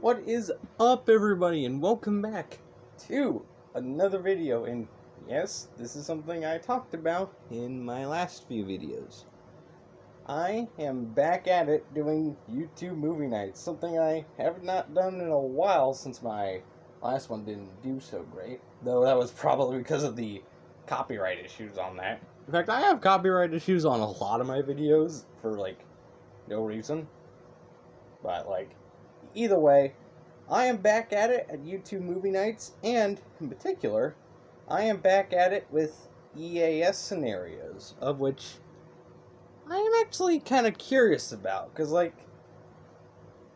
What is up, everybody, and welcome back to another video. And yes, this is something I talked about in my last few videos. I am back at it doing YouTube movie nights, something I have not done in a while since my last one didn't do so great, though that was probably because of the copyright issues on that. In fact, I have copyright issues on a lot of my videos for, no reason. But, either way, I am back at it at YouTube Movie Nights, and, in particular, I am back at it with EAS scenarios, of which I am actually kind of curious about, because,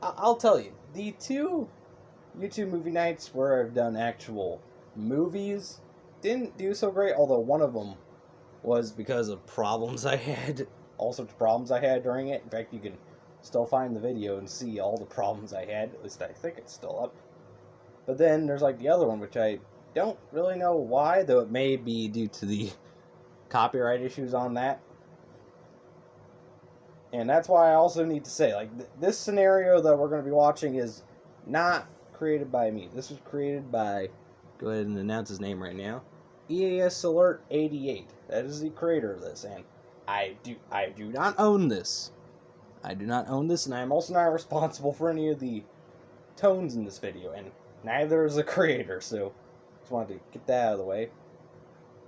I'll tell you, the two YouTube Movie Nights where I've done actual movies didn't do so great, although one of them was because of problems I had, all sorts of problems I had during it. In fact, you can still find the video and see all the problems I had. At least I think it's still up. But then there's the other one, which I don't really know why, though it may be due to the copyright issues on that. And that's why I also need to say, this scenario that we're going to be watching is not created by me. This was created by, go ahead and announce his name right now, EAS Alert 88. That is the creator of this, and I do not own this. I do not own this, and I am also not responsible for any of the tones in this video, and neither is the creator, so just wanted to get that out of the way.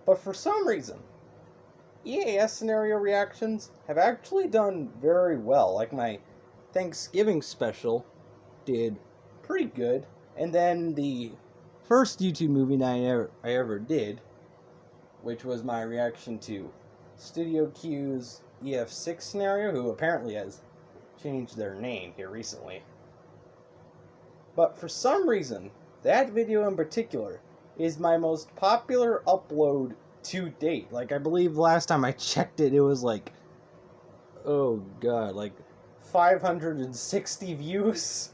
But for some reason, EAS scenario reactions have actually done very well. Like my Thanksgiving special did pretty good, and then the first YouTube movie night I ever did, which was my reaction to Studio Q's EF6 scenario, who apparently has changed their name here recently. But for some reason, that video in particular is my most popular upload to date. I believe last time I checked it, it was 560 views.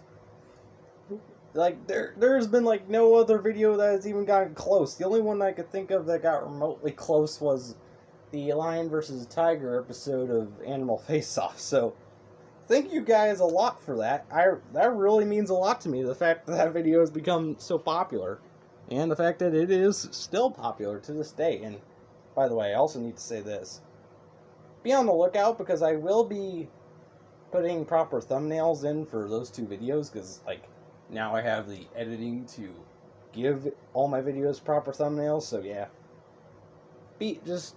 There's been no other video that has even gotten close. The only one I could think of that got remotely close was the Lion vs. Tiger episode of Animal Face-Off. So thank you guys a lot for that. That really means a lot to me, the fact that video has become so popular, and the fact that it is still popular to this day. And by the way, I also need to say this. Be on the lookout, because I will be putting proper thumbnails in for those two videos, because now I have the editing to give all my videos proper thumbnails, so yeah. Just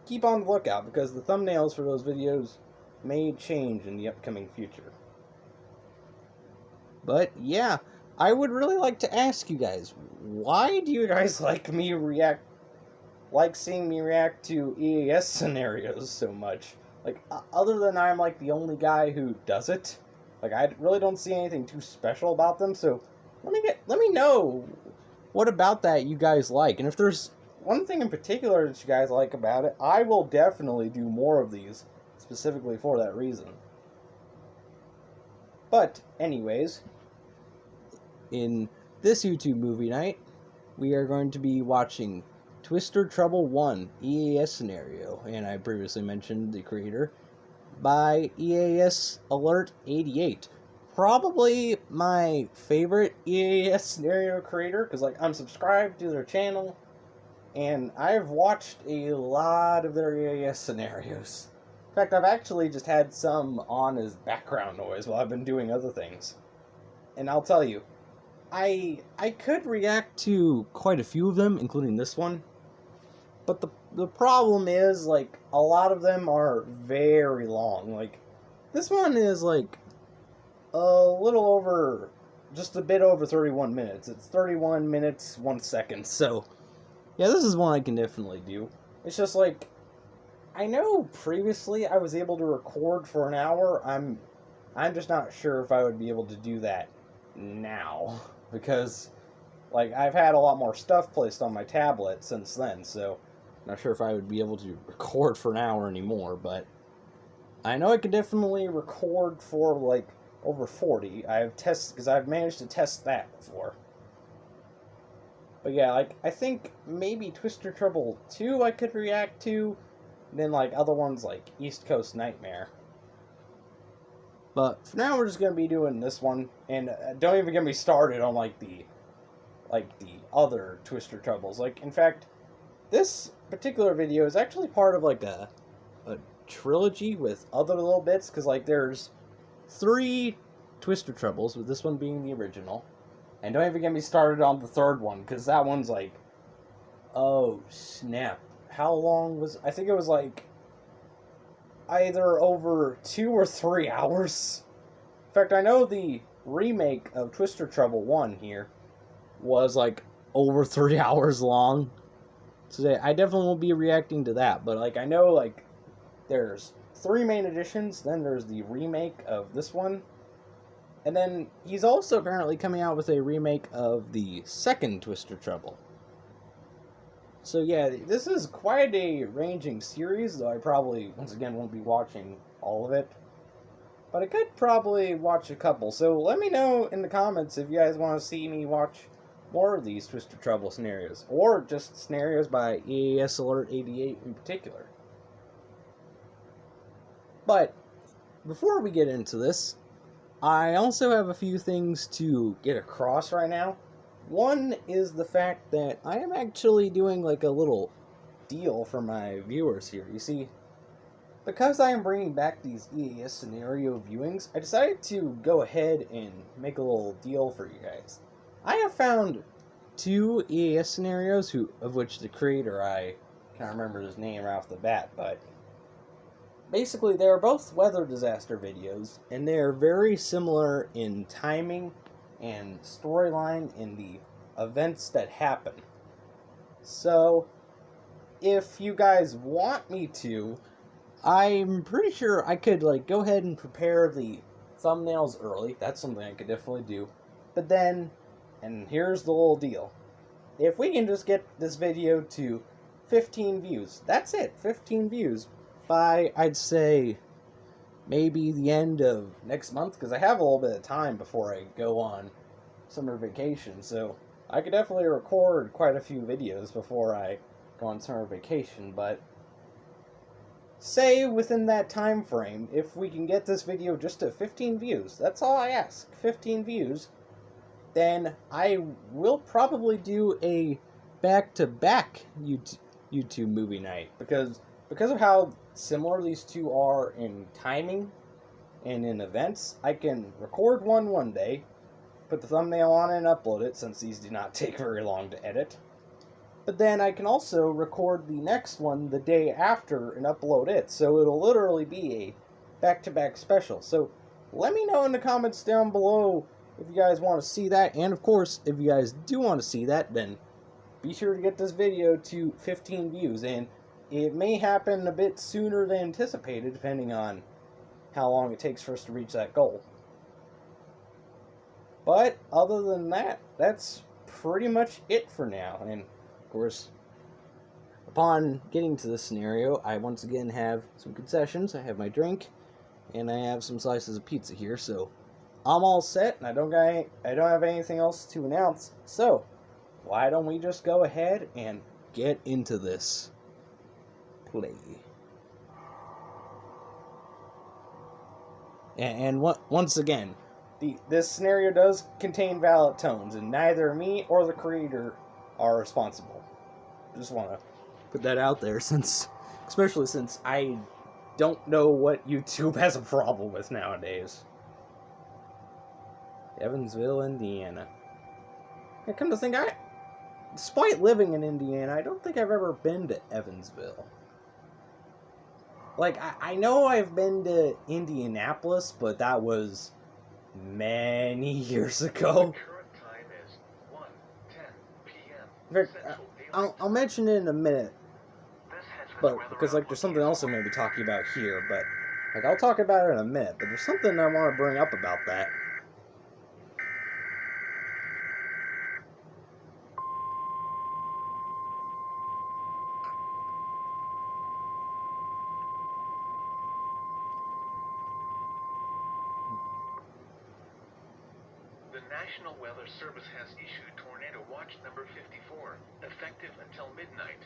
keep on the lookout, because the thumbnails for those videos may change in the upcoming future. But yeah, I would really like to ask you guys, why do you guys like seeing me react to EAS scenarios so much? Other than I'm the only guy who does it, I really don't see anything too special about them. So let me know what about that you guys like, and if there's one thing in particular that you guys like about it, I will definitely do more of these specifically for that reason. But anyways, in this YouTube movie night, we are going to be watching Twister Trouble 1 EAS scenario, and I previously mentioned the creator, by EAS Alert 88. Probably my favorite EAS scenario creator, because I'm subscribed to their channel, and I've watched a lot of their EAS scenarios. In fact, I've actually just had some on as background noise while I've been doing other things. And I'll tell you, I could react to quite a few of them, including this one. But the problem is, a lot of them are very long. This one is, a little over, just a bit over 31 minutes. It's 31 minutes, 1 second. So, yeah, this is one I can definitely do. It's just, I know previously I was able to record for an hour. I'm just not sure if I would be able to do that now. Because, I've had a lot more stuff placed on my tablet since then, so not sure if I would be able to record for an hour anymore, but I know I could definitely record for, over 40. Because I've managed to test that before. But yeah, I think maybe Twister Trouble 2 I could react to, and then, other ones like East Coast Nightmare. But for now, we're just gonna be doing this one, and don't even get me started on like the other Twister Troubles. Like, in fact, this particular video is actually part of like a trilogy with other little bits, because like there's 3 Twister Troubles, with this one being the original. And don't even get me started on the third one, because that one's like, oh snap, how long was, I think it was like either over 2 or 3 hours. In fact, I know the remake of Twister Trouble 1 here was like over 3 hours long. So I definitely won't be reacting to that, but like I know like there's 3 main editions, then there's the remake of this one, and then he's also apparently coming out with a remake of the second Twister Trouble. So yeah, this is quite a ranging series, though I probably, once again, won't be watching all of it. But I could probably watch a couple, so let me know in the comments if you guys want to see me watch more of these Twister Trouble scenarios, or just scenarios by EAS Alert 88 in particular. But before we get into this, I also have a few things to get across right now. One is the fact that I am actually doing like a little deal for my viewers here. You see, because I am bringing back these EAS scenario viewings, I decided to go ahead and make a little deal for you guys. I have found 2 EAS scenarios, of which the creator, I can't remember his name right off the bat, but basically they are both weather disaster videos, and they are very similar in timing and storyline in the events that happen. So, if you guys want me to, I'm pretty sure I could like go ahead and prepare the thumbnails early. That's something I could definitely do. But then, and here's the little deal. If we can just get this video to 15 views, that's it, 15 views, by, I'd say, maybe the end of next month, because I have a little bit of time before I go on summer vacation, so I could definitely record quite a few videos before I go on summer vacation. But say within that time frame, if we can get this video just to 15 views, that's all I ask, 15 views, then I will probably do a back-to-back YouTube movie night, because of how similar these two are in timing and in events. I can record one day, put the thumbnail on it and upload it, since these do not take very long to edit. But then I can also record the next one the day after and upload it, so it'll literally be a back-to-back special. So let me know in the comments down below if you guys want to see that, and of course, if you guys do want to see that, then be sure to get this video to 15 views, and it may happen a bit sooner than anticipated, depending on how long it takes for us to reach that goal. But other than that, that's pretty much it for now. And of course, upon getting to this scenario, I once again have some concessions. I have my drink, and I have some slices of pizza here, so I'm all set, and I don't have anything else to announce. So why don't we just go ahead and get into this play? And once again, this scenario does contain valid tones, and neither me or the creator are responsible. Just want to put that out there, especially since I don't know what YouTube has a problem with nowadays. Evansville, Indiana. And come to think, despite living in Indiana, I don't think I've ever been to Evansville. Like, I know I've been to Indianapolis, but that was many years ago. The current time is 1:10 p.m. In fact, I'll mention it in a minute, but because like there's something else I'm going to be talking about here, but like I'll talk about it in a minute. But there's something I want to bring up about that. The National Weather Service has issued Tornado Watch number 54, effective until midnight.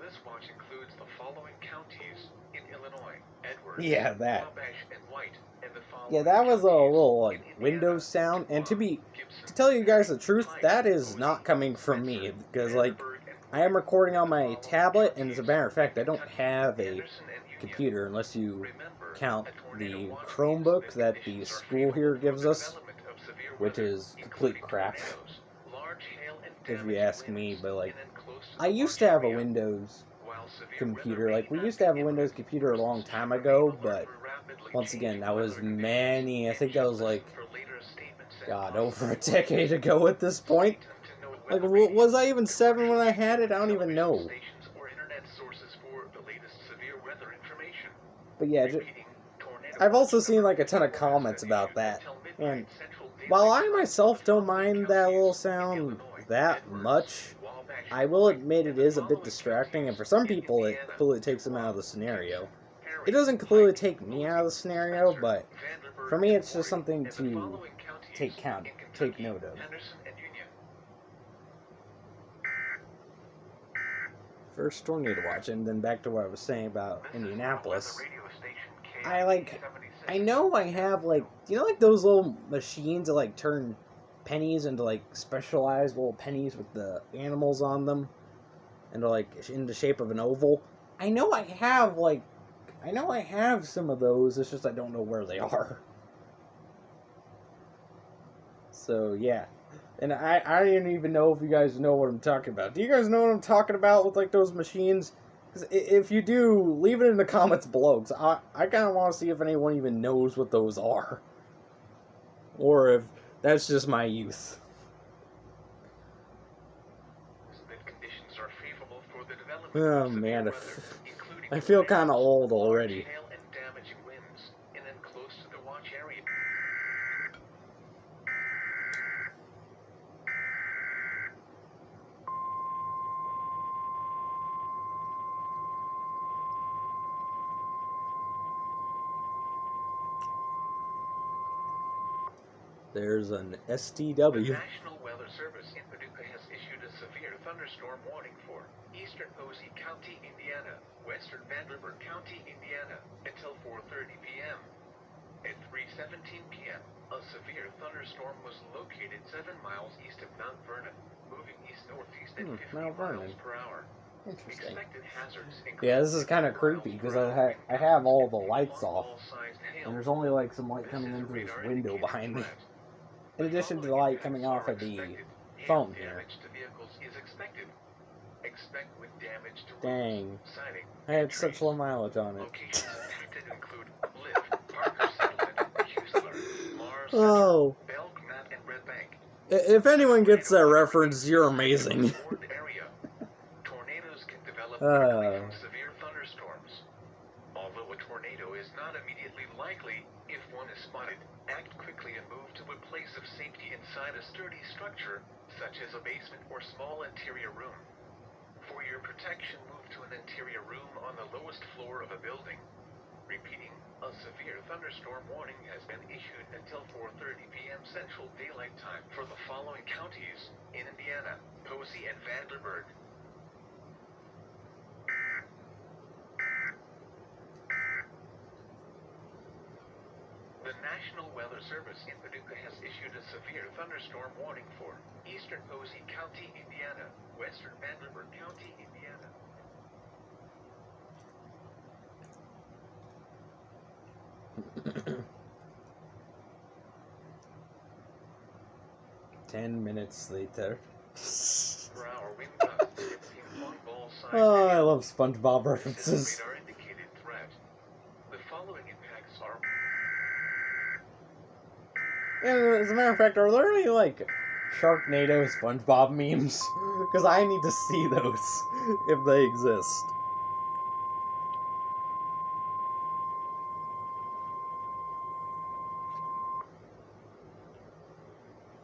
This watch includes the following counties in Illinois: Edwards, Yeah, that. Wabash, and White, and the following Yeah, that was a little like counties in Windows Indiana: sound. And to Gibson, tell you guys the Marion, truth, Clyde, that is Posey, not coming from me Spencer, because like Vanderburgh, and I am Gordon, recording on and the my following tablet, and as a counties matter of fact, I in don't Kentucky, have a Anderson, and Union. computer unless you Remember, count a tornado the watch Chromebook means that the conditions are school here favorable for gives the us, development of severe which weather, is complete including crap, tornadoes, large hail, and if you damaging ask me. winds, But like, and then close to I the used watch to have a area. Windows While severe computer. weather Like, may we not used to be have a Windows imminent, computer a long persons time should ago, remain alert but for rapidly once again, changing that was weather conditions, many, I and think that should was listen like, for later statements and God, possible over a warnings. decade ago at this point. Stay tuned to know Like, weather radio, was I even 7 when I commercial had it? I radio, don't even television know. stations, or internet sources for the latest severe weather information. But yeah, Repeating, tornado I've also watch seen number like a ton of 21 comments has about issued that. until And midnight Central while Daylight I Time myself for the don't following mind that little counties in sound Illinois: that Edwards, much, Wabash, I and will White, admit and it the is a bit following distracting, and counties for some in people it Indiana: completely takes them out of the DuPont, scenario. Gibson, It Marion, doesn't completely Clyde, take me out of the Posey, scenario, Spencer, but Vanderburgh, for me and it's just Gordon, something and the to following counties take in take Kentucky: note of. Henderson and Union. First tornado watch, and then back to what I was saying about This is Indianapolis. weather radio station I know I have like, you know, like those little machines that like turn pennies into like specialized little pennies with the animals on them, and they're like in the shape of an oval. I know I have some of those. It's just I don't know where they are. So yeah, and I didn't even know if you guys know what I'm talking about. Do you guys know what I'm talking about with like those machines? Because if you do, leave it in the comments below. Because I kind of want to see if anyone even knows what those are, or if that's just my youth. Conditions are favorable for the development Oh of man, severe weather, including I feel kind of tornadoes, old large already. hail, and damaging winds, and then close to the watch area. There's an The STW. National Weather Service in Paducah has issued a severe thunderstorm warning for eastern Posey County, Indiana, western Vanderburgh County, Indiana, until 4:30 p.m. At 3:17 p.m., a severe thunderstorm was located 7 miles east of Mount Vernon, moving east-northeast at 50 Mount Vernon. miles per hour. Interesting. Expected hazards Yeah, include this is kind of 10 creepy miles because per hour wind I have all gusts the and lights off, ball-sized hail. and there's only like some light This coming is in a through this radar window indicated behind me. threat. In The addition to the following light coming impacts off are of the expected. phone Hail here. damage to vehicles is expected. Expect wind damage to Dang. roofs, siding, I and had such trees. low mileage on it. Locations impacted include Liv, Parker Settlement, Huesler, Mars Oh. Center, Belk, Matt, and Red Bank. If anyone gets that Tornado reference, you're amazing. warned area. Tornadoes can develop quickly from severe thunderstorms. Although a tornado is not immediately likely, if one is spotted, act quickly and move to a place of safety inside a sturdy structure, such as a basement or small interior room. For your protection, move to an interior room on the lowest floor of a building. Repeating, a severe thunderstorm warning has been issued until 4:30 p.m. Central Daylight Time for the following counties in Indiana: Posey and Vanderburgh. The National Weather Service in Paducah has issued a severe thunderstorm warning for eastern Posey County, Indiana, western Vanderburgh County, Indiana. Ten minutes later. Per hour wind gusts and ping-pong ball-sized Oh, I hail. love SpongeBob This is references. a radar-indicated threat. The following impacts are... Yeah, as a matter of fact, are there any like Sharknado SpongeBob memes? Because I need to see those if they exist.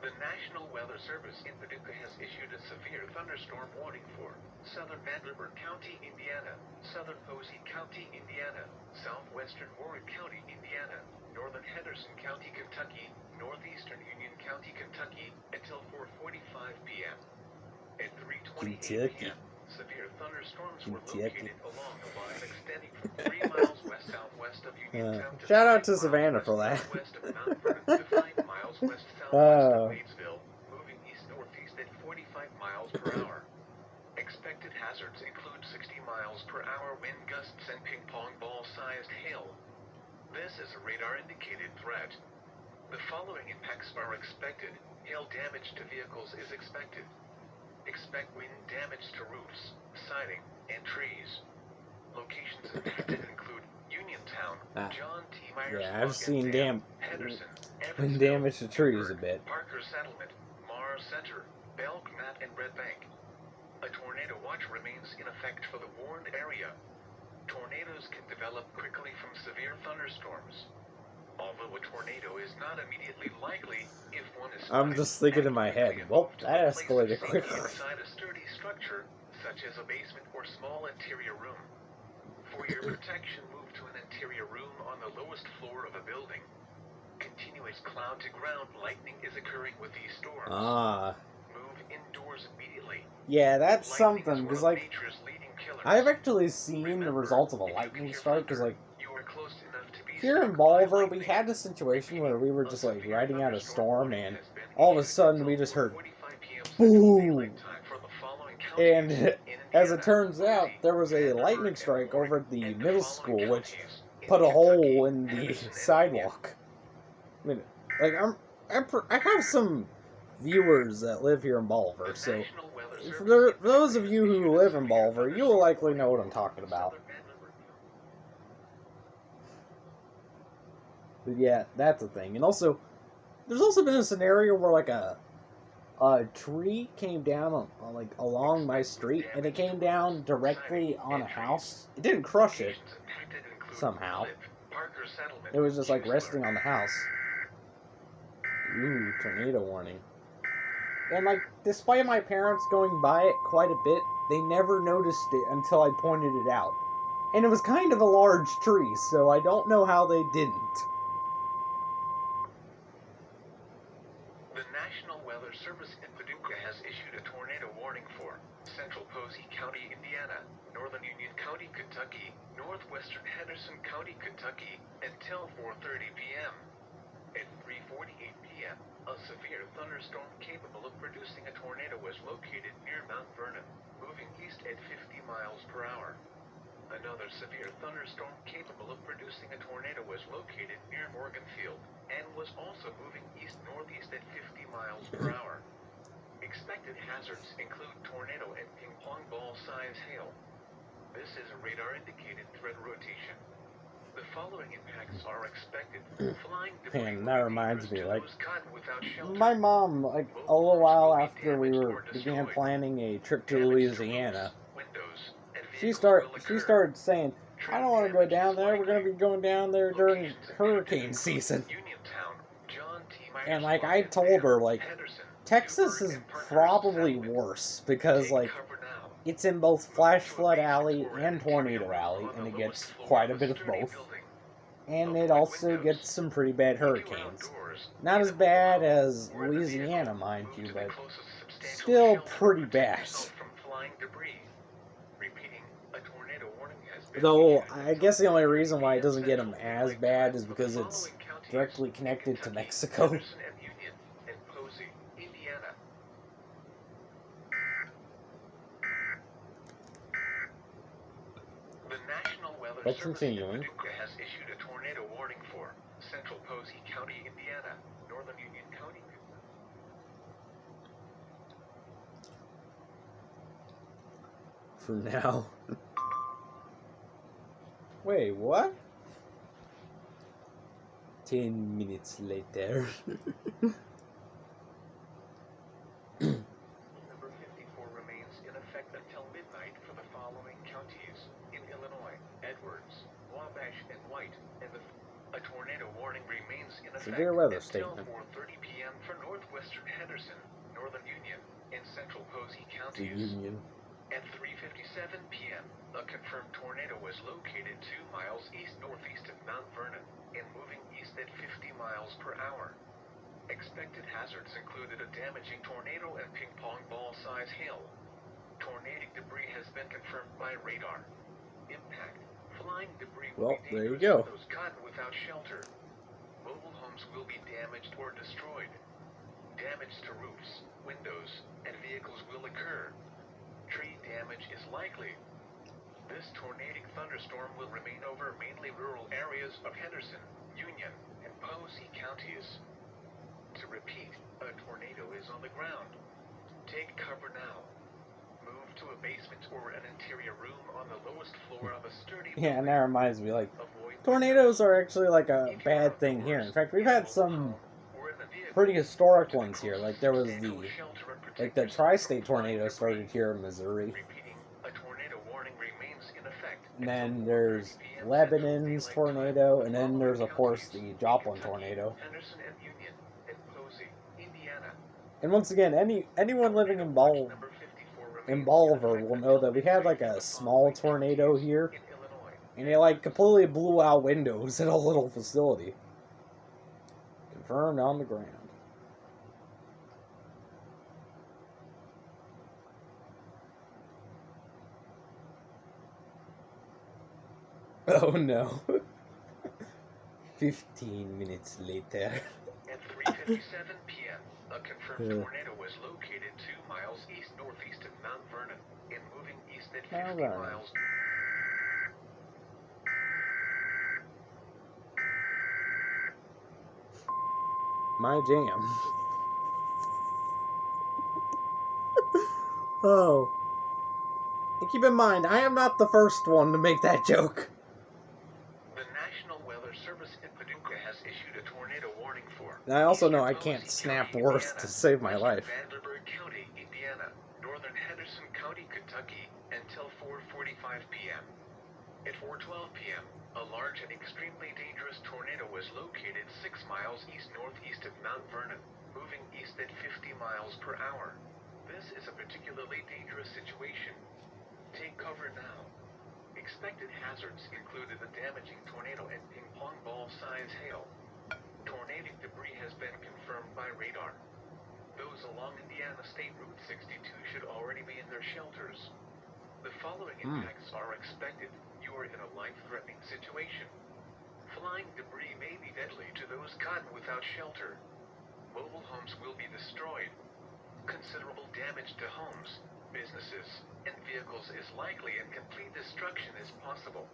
The National Weather Service in Paducah has issued a severe thunderstorm warning for southern Vanderburgh County, Indiana, southern Posey County, Indiana, southwestern Warren County, Indiana, northern Henderson County, Kentucky, northeastern Union County, Kentucky, until 4:45 p.m. At 3:28 Kentucky. p.m., Severe thunderstorms were located along a line extending from 3 miles west-southwest of Uniontown to shout out 5 to miles Savannah for that. west-southwest of Mount Vernon to 5 miles west-southwest of Wadesville, moving east-northeast at 45 miles per hour. Expected hazards include 60 miles per hour wind gusts and ping-pong ball-sized hail. This is a radar-indicated threat. The following impacts are expected. Hail damage to vehicles is expected. Expect wind damage to roofs, siding, and trees. Locations impacted include Uniontown, John T. Myers, yeah, I've seen Henderson, wind damage to trees a bit. Parker Settlement, Mars Center, Belknap, and Red Bank. A tornado watch remains in effect for the warned area. Tornadoes can develop quickly from severe thunderstorms. Although a tornado is not immediately likely if one is I'm just thinking in my head, well, that escalated quickly. Inside a sturdy structure, such as a basement or small interior room. For your protection, move to an interior room on the lowest floor of a building. Continuous cloud-to-ground lightning is occurring with these storms. Move indoors immediately. Yeah, that's something, because, like, I've actually seen the results of a lightning strike, because, like, here in Bolivar, we had a situation where we were just, like, riding out a storm, and all of a sudden we just heard boom! And as it turns out, there was a lightning strike over at the middle school, which put a hole in the sidewalk. I mean, like, I have some viewers that live here in Bolivar, so for those of you who live in Bolivar, you will likely know what I'm talking about. But yeah, that's a thing. And also, there's also been a scenario where, like, a tree came down on like along my street, and it came down directly on a house. It didn't crush it somehow. It was just like resting on the house. Ooh, tornado warning. And like, despite my parents going by it quite a bit, they never noticed it until I pointed it out. And it was kind of a large tree, so I don't know how they didn't. The National Weather Service in Paducah has issued a tornado warning for Central Posey County, Indiana, Northern Union County, Kentucky, Northwestern Henderson County, Kentucky, until 4:30 p.m. At 3:48 p.m., a severe thunderstorm capable of producing a tornado was located near Mount Vernon, moving east at 50 miles per hour. Another severe thunderstorm capable of producing a tornado was located near Morganfield, and was also moving east-northeast at 50 miles per hour. Expected hazards include tornado and ping-pong ball-size hail. This is a radar-indicated threat rotation. The following impacts are expected. Flying debris. Man, that reminds me, like, my mom, like, a little while after we began planning a trip to Louisiana, she started saying, I don't want to go down there, we're going to be going down there during hurricane season. And, like, I told her, like, Texas is probably worse, because, like, it's in both Flash Flood Alley and Tornado Alley, and it gets quite a bit of both. And it also gets some pretty bad hurricanes. Not as bad as Louisiana, mind you, but still pretty bad. Though, I guess the only reason why it doesn't get them as bad is because it's directly connected to Mexico. But continuing. Has issued a tornado warning for Central Posey County, Indiana, Northern Union County. For now. Wait, what? 10 minutes later. Number 54 remains in effect until midnight for the following counties in Illinois: Edwards, Wabash, and White. And a tornado warning remains in effect Severe weather until statement. 4:30 p.m. for northwestern Henderson, Northern Union, and Central Posey The counties. Union. At 3:57 p.m., a confirmed tornado was located 2 miles east-northeast of Mount Vernon and moving east at 50 miles per hour. Expected hazards included a damaging tornado and ping-pong ball-size hail. Tornadic debris has been confirmed by radar. Impact. Flying debris Well, will be there you dangerous go. to those caught without shelter. Mobile homes will be damaged or destroyed. Damage to roofs, windows, and vehicles will occur. Tree damage is likely. This tornadic thunderstorm will remain over mainly rural areas of Henderson, Union, and Posey counties. To repeat, a tornado is on the ground. Take cover now. Move to a basement or an interior room on the lowest floor of a sturdy Yeah, and building. that reminds me, like, Avoid tornadoes windows. are actually like a If you're bad thing here. In outdoors, fact, we've in a had mobile some home, or in a vehicle, pretty historic to the ones here. Like closest there was substantial the shelter and protect like the yourself from tri-state flying tornado debris. started here in Missouri. Repeating, a tornado warning remains in effect And until then 4:30 there's p.m. Lebanon's Central Daylight tornado, Time. and then Following there's of course counties the in Joplin Kentucky, tornado. Henderson and Union, and Posey, Indiana. And once again, anyone living Tornado in watch number 54 remains Bolivar in will effect know that until we had like midnight a the small following tornado counties here, in Illinois. and it like completely blew out windows in a little facility. Confirmed on the ground. Oh no. 15 minutes later. At 3:57 p.m., a confirmed tornado was located 2 miles east-northeast of Mount Vernon and moving east at 50 miles. My jam. Oh. And keep in mind, I am not the first one to make that joke. The National Weather Service in Paducah has issued a tornado warning for. And I also know I Eastern can't Posey snap County, worse Indiana, to save my Western life. Vanderburgh County, Indiana, Northern Henderson County, Kentucky, until 4:45 p.m. At 4:12 p.m., a large and extremely dangerous tornado was located 6 miles east-northeast of Mount Vernon, moving east at 50 miles per hour. This is a particularly dangerous situation. Take cover now. Expected hazards included the damaging tornado and ping-pong ball-size hail. Tornadic debris has been confirmed by radar. Those along Indiana State Route 62 should already be in their shelters. The following impacts are expected. You are in a life-threatening situation. Flying debris may be deadly to those caught without shelter. Mobile homes will be destroyed. Considerable damage to homes, businesses, and vehicles is likely, and complete destruction is possible.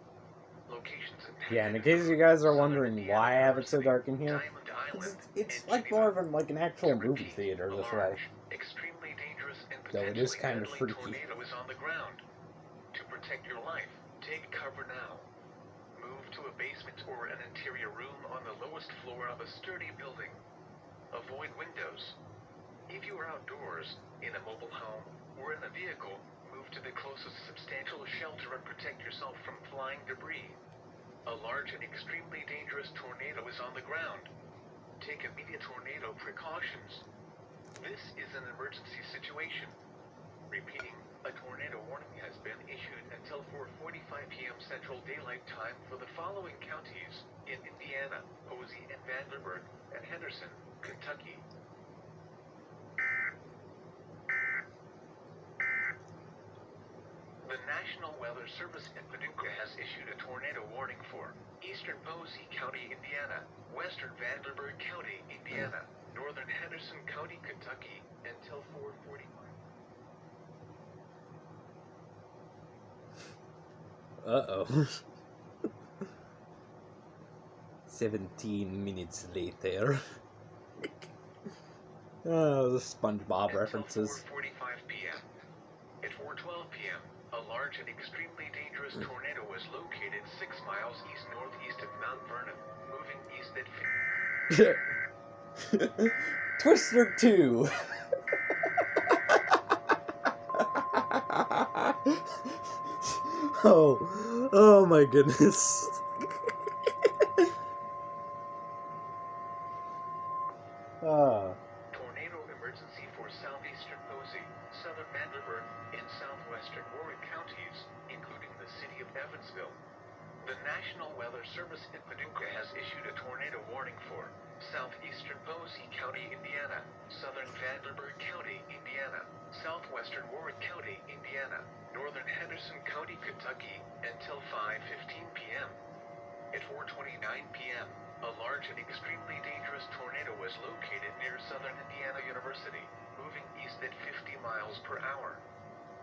Locations in Yeah, and in case you guys are wondering why I have it so dark in here, Diamond Island, it's and like Geneva. more of like an actual To movie repeat, theater a this way. large, extremely dangerous and Though it is potentially kind of deadly freaky. tornado is on the ground. To protect your life, take cover now. Move to a basement or an interior room on the lowest floor of a sturdy building. Avoid windows. If you are outdoors, in a mobile home, or in a vehicle, move to the closest substantial shelter and protect yourself from flying debris. A large and extremely dangerous tornado is on the ground. Take immediate tornado precautions. This is an emergency situation. Repeating, a tornado warning has been issued until 4:45 p.m. Central Daylight Time for the following counties in Indiana, Posey and Vanderburgh, and Henderson, Kentucky. The National Weather Service in Paducah has issued a tornado warning for Eastern Posey County, Indiana, Western Vanderburgh County, Indiana, Northern Henderson County, Kentucky, until 4:45. Uh-oh. 17 minutes later. Oh, the SpongeBob references. 4:45 p.m. At 4:12 p.m., a large and extremely dangerous tornado was located 6 miles east-northeast of Mount Vernon, moving east at Twister 2. Oh my goodness. Tornado emergency for southeastern Posey, southern Vanderburgh, and southwestern Warwick counties, including the city of Evansville. The National Weather Service in Paducah has issued a tornado warning for southeastern Posey County, Indiana, southern Vanderburgh County, Indiana, southwestern Warwick County, Indiana, Indiana, northern Henderson County, Kentucky, until 5:15 p.m. At 4:29 p.m., a large and extremely dangerous tornado was located near southern Indiana University, moving east at 50 miles per hour.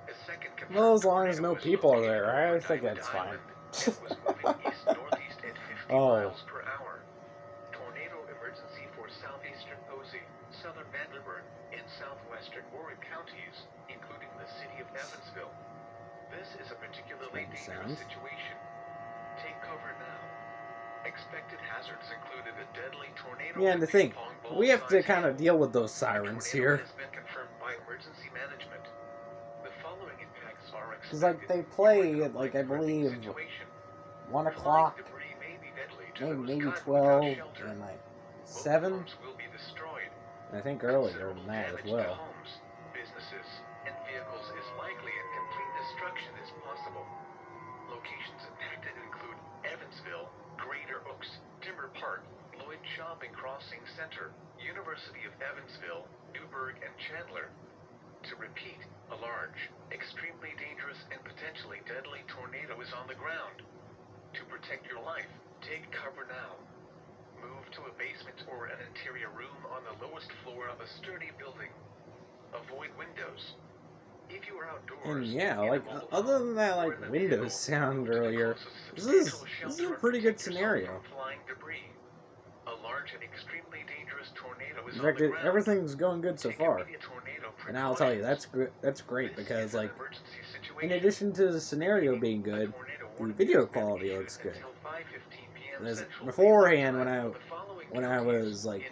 A second confirmed Well, as long as no tornado was people are located there, over I think Diamond that's fine. Island and was moving east-northeast at 50 Oh. miles per hour. Tornado emergency for southeastern Posey, southern Vanderburg, and southwestern Warren counties, including the city of Evansville. This is a particularly dangerous situation. Take cover now. Expected hazards included a deadly tornado. Yeah, and to think, we have to kind of deal with those sirens here. Has been confirmed by emergency management. The following impacts are expected. Because, like, they play at, like, I believe, 1 o'clock, maybe 12, and, like, 7. And I think earlier than that as well. Homes, businesses, and vehicles is likely and complete destruction is possible. Locations impacted include Evansville, Greater Oaks, Timber Park, Lloyd Shopping Crossing Center, University of Evansville, Newburgh, and Chandler. To repeat, a large, extremely dangerous, and potentially deadly tornado is on the ground. To protect your life, take cover now. Move to a basement or an interior room on the lowest floor of a sturdy building. Avoid windows. If you are outdoors, And yeah, like, other than that, like, Windows sound earlier, this is a pretty good scenario. A large and extremely dangerous tornado is In fact, on the ground. everything's going good so far. And I'll tell you, that's great, because, like, in addition to the scenario being good, the video quality looks good. As beforehand, when I was, like,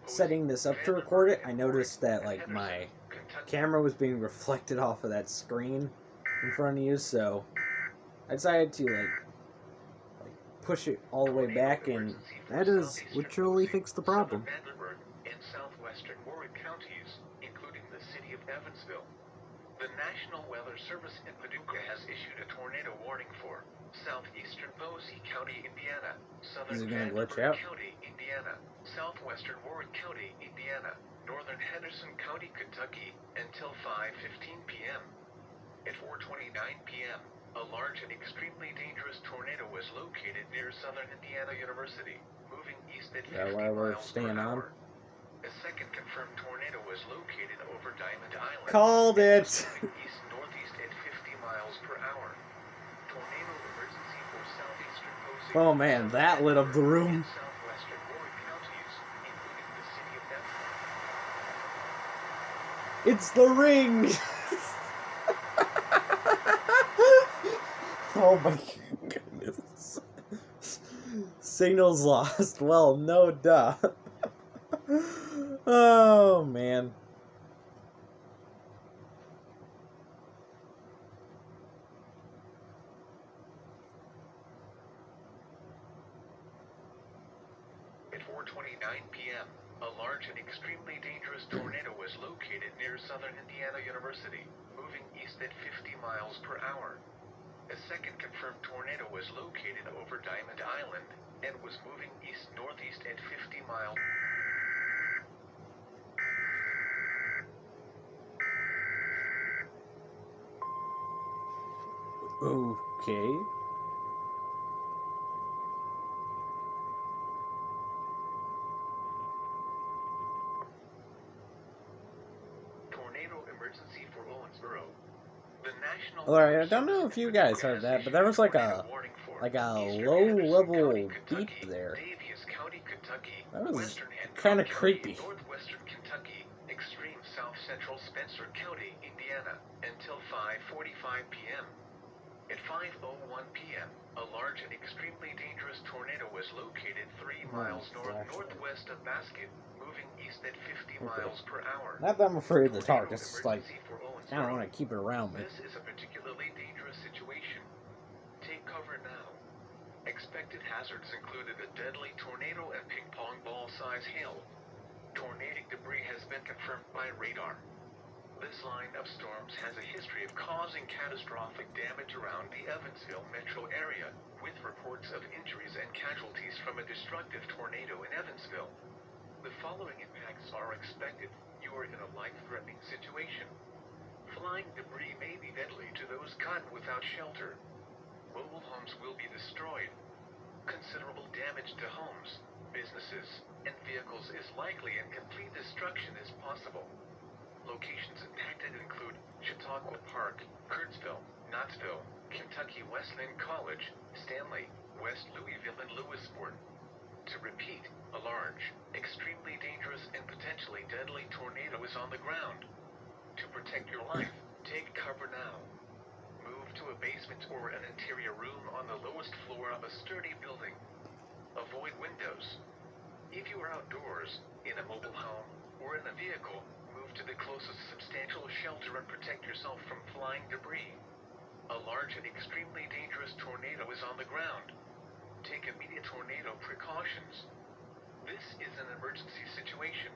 setting this up to record it, I noticed that, like, my camera was being reflected off of that screen in front of you, so I decided to, like push it all the way back, and that is literally fixed the problem. In southwestern Warren counties, including the city of Evansville. The National Weather Service in Paducah has issued a tornado warning for southeastern Posey County, Indiana, southern Vanderburgh County, Indiana, southwestern Warren County, Indiana, northern Henderson County, Kentucky, until 5:15 p.m. At 4:29 p.m., a large and extremely dangerous tornado was located near southern Indiana University, moving east at 50 miles per hour. A second confirmed tornado was located over Diamond Island. Called it! East-northeast at 50 miles per hour. Tornado emergency for southeastern Posey. Oh man, that lit up the room. Southwestern Warren counties, including the city of Evansville. It's the ring! Oh my goodness. Signal's lost. Well, no duh. Oh man. At 4:29 p.m., a large and extremely dangerous tornado was located near southern Indiana University, moving east at 50 miles per hour. A second confirmed tornado was located over Diamond Island and was moving east-northeast at 50 miles. Okay. Tornado emergency for Owensboro. The National Alright, I don't know if you guys heard that, but there was like a low-level beep there. That was kind of creepy. Northwestern Kentucky, extreme south-central Spencer County, Indiana, until 5:45 p.m. At 5:01 p.m., a large and extremely dangerous tornado was located 3 miles northwest of Basket, moving east at 50 miles per hour. Not that I'm afraid of the dark, it's just like, I don't want to keep it around me. This is a particularly dangerous situation. Take cover now. Expected hazards included a deadly tornado and ping-pong ball-size hail. Tornadic debris has been confirmed by radar. This line of storms has a history of causing catastrophic damage around the Evansville metro area, with reports of injuries and casualties from a destructive tornado in Evansville. The following impacts are expected. You are in a life-threatening situation. Flying debris may be deadly to those caught without shelter. Mobile homes will be destroyed. Considerable damage to homes, businesses, and vehicles is likely and complete destruction is possible. Locations impacted include Chautauqua Park, Kurtzville, Knoxville, Kentucky Wesleyan College, Stanley, West Louisville, and Lewisport. To repeat, a large, extremely dangerous, and potentially deadly tornado is on the ground. To protect your life, take cover now. Move to a basement or an interior room on the lowest floor of a sturdy building. Avoid windows. If you are outdoors, in a mobile home, or in a vehicle, move to the closest substantial shelter and protect yourself from flying debris. A large and extremely dangerous tornado is on the ground. Take immediate tornado precautions. This is an emergency situation.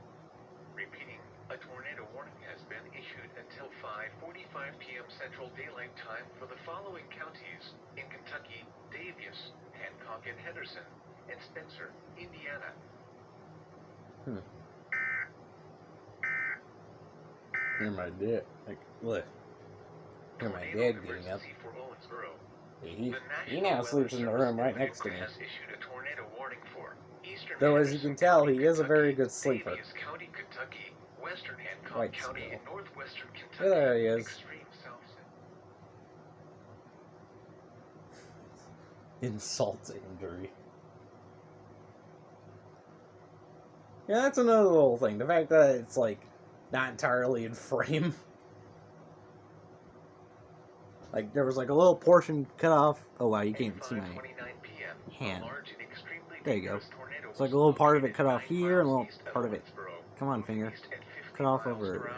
Repeating, a tornado warning has been issued until 5:45 p.m. Central Daylight Time for the following counties in Kentucky: Daviess, Hancock and Henderson, and Spencer, Indiana. Hear my dad. Like, look. Hear my dad getting up. For Owensboro. He now sleeps in the room right next to me. Has issued a tornado warning for Eastern Though, as you can tell, he is a very good Kentucky, sleeper. Daviess County, Kentucky, Western Hancock White County, still. and Northwestern Kentucky. Yeah, there he is. Extreme South. Insult injury. Yeah, that's another little thing. The fact that it's, like, not entirely in frame. Like, there was, like, a little portion cut off. Oh, wow, you can't see my hand. There you go. It's like a little part of it cut off here, and a little part of it... Come on, finger. Cut off over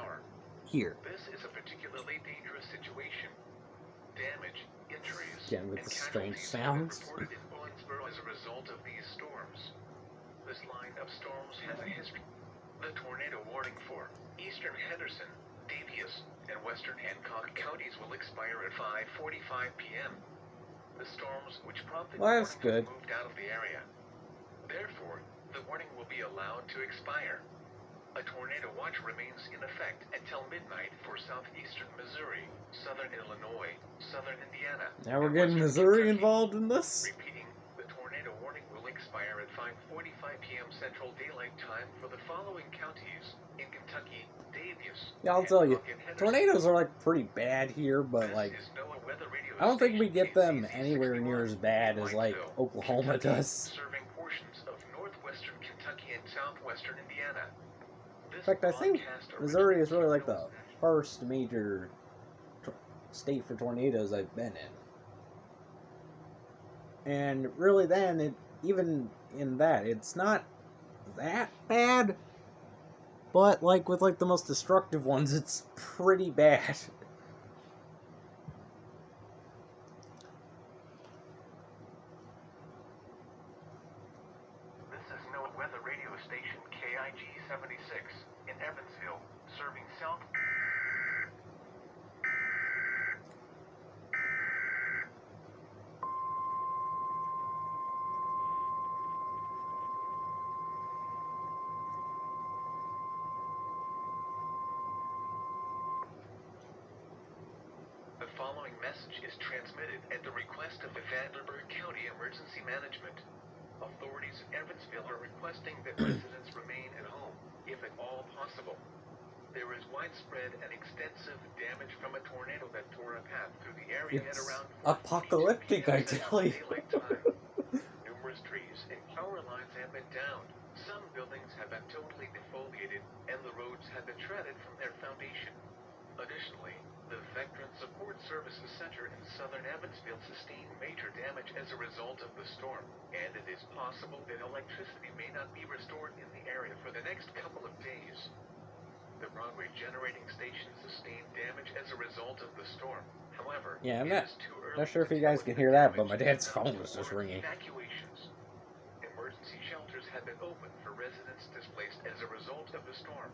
here. This is a particularly dangerous situation. Damage, injuries, Again, with and the strange casualties have been sounds. reported in Owensboro as a result of these storms. This line of storms has a history. The tornado warning for Eastern Henderson, Daviess, and Western Hancock counties will expire at 5:45 p.m. The storms which prompted Well, that's warnings good. moved out of the area. Therefore, the warning will be allowed to expire. A tornado watch remains in effect until midnight for southeastern Missouri, southern Illinois, southern Indiana. Now we're and getting western Missouri Kentucky. involved in this? Repeating, the tornado warning will expire at 5:45 p.m. Central Daylight Time for the following counties in Kentucky: Daviess. Yeah, I'll tell you. Hancock, and Henderson. Tornadoes are, like, pretty bad here, but, This like... is NOAA weather radio I don't think we get them station anywhere near as bad as, like, Whiteville, Oklahoma Kentucky, does. serving portions of northwestern Kentucky and southwestern Indiana. In fact, I think Missouri is really, like, the first major state for tornadoes I've been in. And really then, even in that, it's not that bad. But, like, with, like, the most destructive ones, it's pretty bad. This is NOAA weather radio station KIG 76 in Evansville, serving south. The following message is transmitted at the request of the Vanderburgh County Emergency Management. Authorities in Evansville are requesting that residents remain at home, if at all possible. There is widespread and extensive damage from a tornado that tore a path through the area at It's around apocalyptic, I tell you. daylight time. Numerous trees and power lines have been downed. Some buildings have been totally defoliated, and the roads have been shredded from their foundation. Additionally, the Veteran Support Services Center in southern Evansville sustained major damage as a result of the storm, and it is possible that electricity may not be restored in the area for the next couple of days. The Broadway generating station sustained damage as a result of the storm. However, Yeah, I'm it is too early not sure if to you guys tell can if hear the that, but my damage dad's is phone enough was to just warrant ringing. Evacuations. Emergency shelters have been opened for residents displaced as a result of the storm.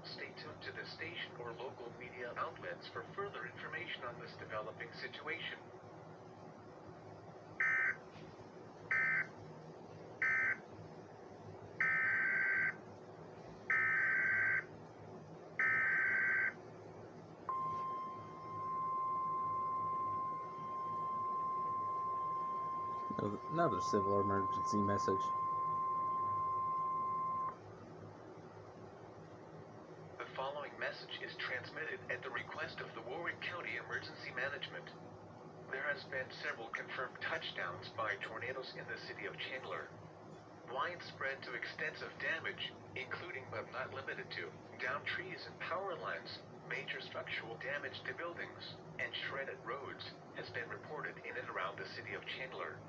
Stay tuned to the station or local media outlets for further information on this developing situation. Another civil emergency message. The following message is transmitted at the request of the Warwick County Emergency Management. There has been several confirmed touchdowns by tornadoes in the city of Chandler. Widespread to extensive damage, including but not limited to downed trees and power lines, major structural damage to buildings, and shredded roads, has been reported in and around the city of Chandler.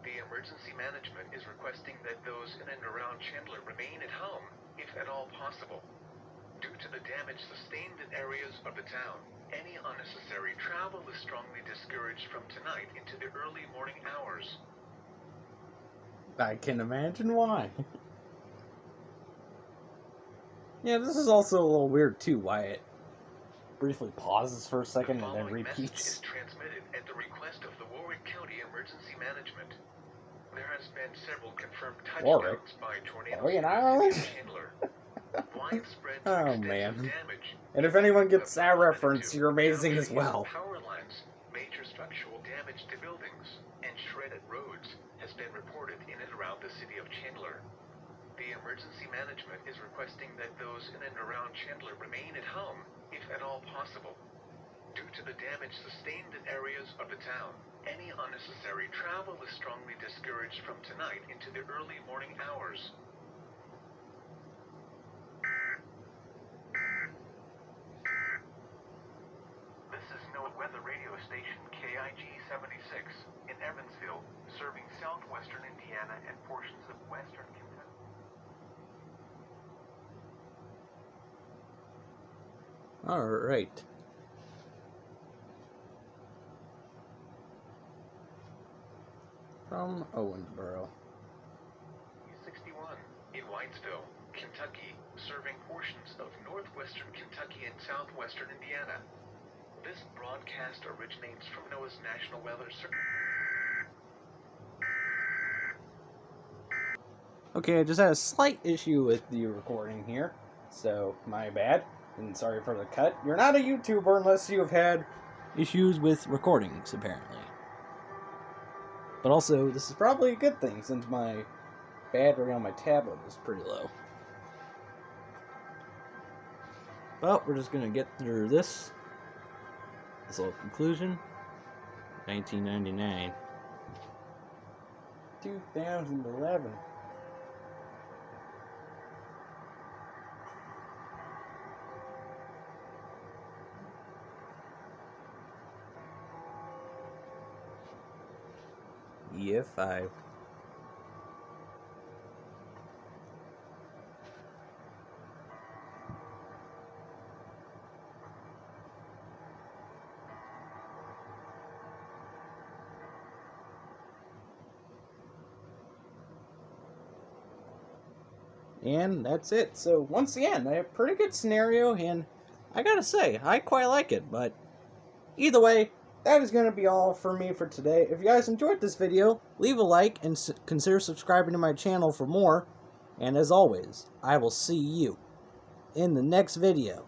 The emergency management is requesting that those in and around Chandler remain at home, if at all possible. Due to the damage sustained in areas of the town, any unnecessary travel is strongly discouraged from tonight into the early morning hours. I can imagine why. Yeah, this is also a little weird too, why it briefly pauses for a second and then repeats. The message is transmitted at the request of the Warwick County Emergency Management. There has been several confirmed touchdowns by tornadoes in the city of Chandler. Widespread Oh man. damage. And if anyone gets that reference, you're amazing as well. Power lines, major structural damage to buildings, and shredded roads has been reported in and around the city of Chandler. The emergency management is requesting that those in and around Chandler remain at home, if at all possible. Due to the damage sustained in areas of the town, any unnecessary travel is strongly discouraged from tonight into the early morning hours. This is NOAA Weather Radio Station KIG 76 in Evansville, serving southwestern Indiana and portions of western Kentucky. Alright. From Owensboro. 61 in Whitesville, Kentucky, serving portions of northwestern Kentucky and southwestern Indiana. This broadcast originates from NOAA's National Weather Service. Okay, I just had a slight issue with the recording here, so my bad, and sorry for the cut. You're not a YouTuber unless you have had issues with recordings, apparently. But also, this is probably a good thing, since my battery on my tablet is pretty low. Well, we're just going to get through this little conclusion. 1999. 2011. Year 5. And that's it. So once again, a pretty good scenario, and I gotta say, I quite like it. But either way, that is going to be all for me for today. If you guys enjoyed this video, leave a like and consider subscribing to my channel for more. And as always, I will see you in the next video.